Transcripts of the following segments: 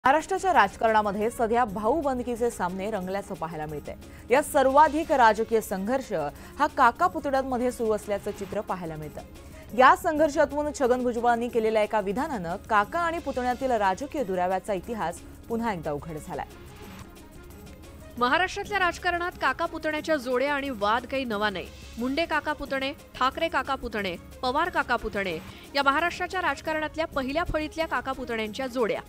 महाराष्ट्राच्या राजकारणामध्ये सध्या भाऊबंदकीचे सामने रंगल्याचं पाहायला मिळते। या सर्वाधिक राजकीय संघर्ष हा काका पुतळ्यांमध्ये सुरू असल्याचं चित्र पाहायला मिळतं। या संघर्षातून छगन भुजबळांनी केलेल्या एका विधानानं काका आणि पुतण्यातील राजकीय दुराव्याचा इतिहास पुन्हा एकदा उघड झालाय। महाराष्ट्रातल्या राजकारणात काका पुतण्याच्या जोड्या आणि वाद काही नवा नाही। मुंडे काका पुतणे, ठाकरे काका पुतणे, पवार काका पुतणे या महाराष्ट्राच्या राजकारणातल्या पहिल्या फळीतल्या काका पुतण्यांच्या जोड्या।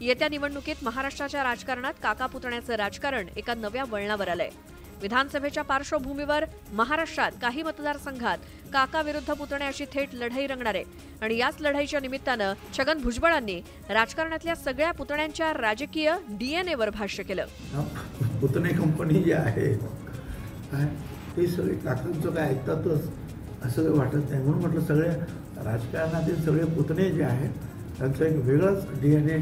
येत्या निवडणुकीत महाराष्ट्राच्या राजकारणात काका पुतण्याचं राजकारण एका नव्या वळणावर आलंय। विधानसभेच्या पार्श्वभूमीवर महाराष्ट्रात काही मतदारसंघात काका विरुद्ध पुतणे अशी थेट लढाई रंगणार आहे आणि याच लढाईच्या निमित्तानं छगन भुजबळांनी राजकारणातल्या सगळ्या पुतण्यांच्या राजकीय डीएनएवर भाष्य केलं। पुतणे कंपनी जी आहे ते सगळे काकांचं काय ऐकतातच असं काही वाटत नाही, म्हणून म्हटलं सगळ्या राजकारणातील सगळे पुतणे जे आहेत त्यांचा एक वेगळाच डीएनए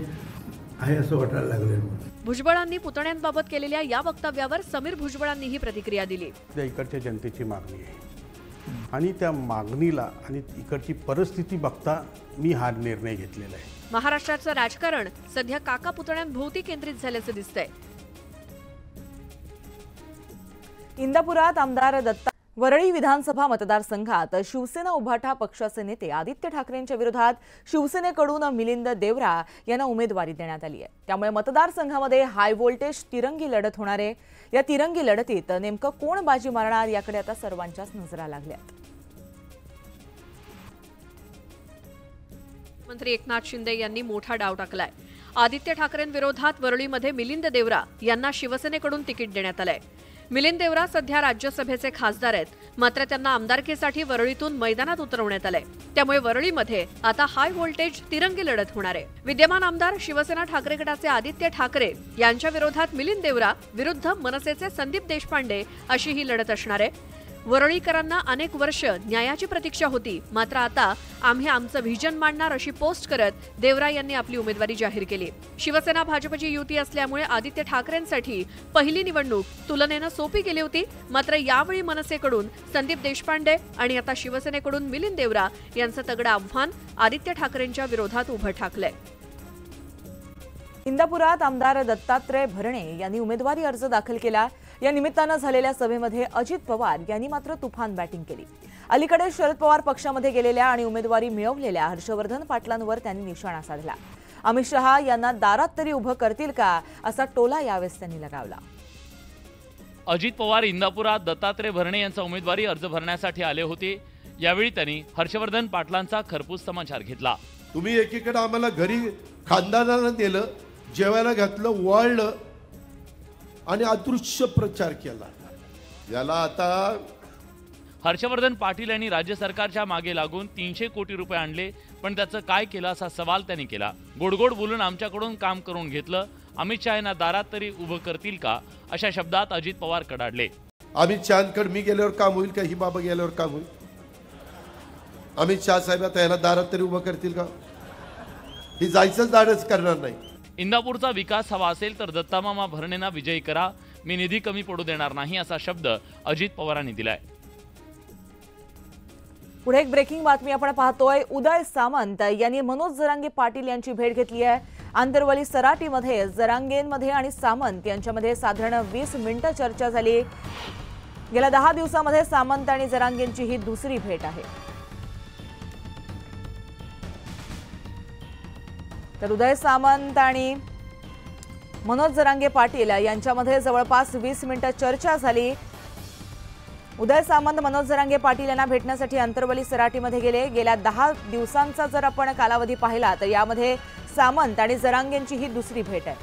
आहे असं वाटायला लागलं। भुजबळांनी पुतण्यांबाबत केलेल्या या वक्तव्यावर समीर भुजबळांनीही प्रतिक्रिया दिली। त्या इकडच्या जनतेची मागणी आहे आणि त्या मागणीला आणि इकडची परिस्थिती बघता मी हा निर्णय घेतलेला आहे। महाराष्ट्राचं राजकारण सध्या काका पुतण्यांभोवती केंद्रित झाल्याचं दिसतंय। इंदापुरात आमदार दत्ता वरळी विधानसभा मतदारसंघात शिवसेना उभाटा पक्षाचे नेते आदित्य ठाकरेंच्या विरोधात शिवसेनेकडून मिलिंद देवरा यांना उमेदवारी देण्यात आली आहे। त्यामुळे मतदारसंघामध्ये हाय व्होल्टेज तिरंगी लढत होणार आहे। या तिरंगी लढतीत नेमकं कोण बाजी मारणार याकडे आता सर्वांच्याच नजरा लागल्यात। मंत्री एकनाथ शिंदे यांनी मोठा डाव टाकलाय। आदित्य ठाकरेंविरोधात वरळीमध्ये मिलिंद देवरा यांना शिवसेनेकडून तिकीट देण्यात आलंय। मिलिंद देवरा सध्या राज्यसभेचे खासदार आहेत, मात्र त्यांना आमदारकीसाठी वरळीतून मैदानात उतरवण्यात आलंय। त्यामुळे वरळीमध्ये आता हाय व्होल्टेज तिरंगी लढत होणार आहे। विद्यमान आमदार शिवसेना ठाकरे गटाचे आदित्य ठाकरे यांच्या विरोधात मिलिंद देवरा विरुद्ध मनसेचे संदीप देशपांडे अशी ही लढत असणार आहे। वरळीकरांना अनेक वर्ष न्यायाची प्रतीक्षा होती, मात्र आता आम्ही आमचं व्हिजन मांडणार अशी पोस्ट करत देवरा यांनी आपली उमेदवारी जाहीर केली। शिवसेना भाजपची युती असल्यामुळे आदित्य ठाकरेंसाठी पहिली निवडणूक तुलनेनं सोपी गेली होती, मात्र यावेळी मनसेकडून संदीप देशपांडे आणि आता शिवसेनेकडून मिलिंद देवरा यांचं तगडं आव्हान आदित्य ठाकरेंच्या विरोधात उभं ठाकलंय। इंदापुरात आमदार दत्तात्रय भरणे यांनी उमेदवारी अर्ज दाखल केला। या निमित्तानं झालेल्या सभेमध्ये अजित पवार यांनी मात्र तुफान बॅटिंग केली। अलीकडे शरद पवार पक्षामध्ये गेलेल्या आणि उमेदवारी मिळवलेल्या हर्षवर्धन पाटलांवर त्यांनी निशाणा साधला। अमित शहा यांना दारात तरी उभं करतील का असा टोला यावेळेस त्यांनी लगावला। अजित पवार इंदापुरात दत्तात्रय भरणे यांचा उमेदवारी अर्ज भरण्यासाठी आले होते। यावेळी त्यांनी हर्षवर्धन पाटलांचा खरपूस समाचार घेतला। तुम्ही एकीकडे आम्हाला घरी खानदानाला नेलं, जेवायला घातलं, वाळलं आणि अदृश्य प्रचार केला। याला आता हर्षवर्धन पाटील यांनी राज्य सरकारच्या मागे लागून 300 कोटी रुपये आणले, पण त्याचं काय केलं असा सवाल त्यांनी केला। गोडगोड बोलून आमच्याकडून काम करून घेतलं, अमित शहा यांना दारात तरी उभं करतील का अशा शब्दात अजित पवार कडाडले। अमित शहांकडे मी गेल्यावर काम होईल का, ही बाबा गेल्यावर काम होईल? अमित शहा साहेब आता याला दारात तरी उभं करतील का? ही जायचंच धाडस करणार नाही। इंदापूरचा विकास हवा असेल तर दत्तामामा भरणेंना विजयी करा, मी निधी कमी पडू देणार नाही असा शब्द अजित पवारांनी दिलाय। पुढे एक ब्रेकिंग बातमी आपण पाहतोय। उदय सामंत यांनी मनोज जरांगे पाटील यांची भेट घेतली आहे। आंतरवली सराटीमध्ये जरांगेंमध्ये आणि सामंत यांच्यामध्ये साधारण 20 मिनिटं चर्चा झाली। गेल्या 10 दिवसांमध्ये सामंत आणि जरांगेंची ही दुसरी भेट आहे। तर उदय सामंत आणि मनोज जरांगे पाटील यांच्यामध्ये जवळपास 20 मिनिटं चर्चा झाली। उदय सामंत मनोज जरांगे पाटील यांना भेटण्यासाठी आंतरवली सराटीमध्ये गेले। गेल्या 10 दिवसांचा जर आपण कालावधी पाहिला तर यामध्ये सामंत आणि जरांगेंची ही दुसरी भेट आहे।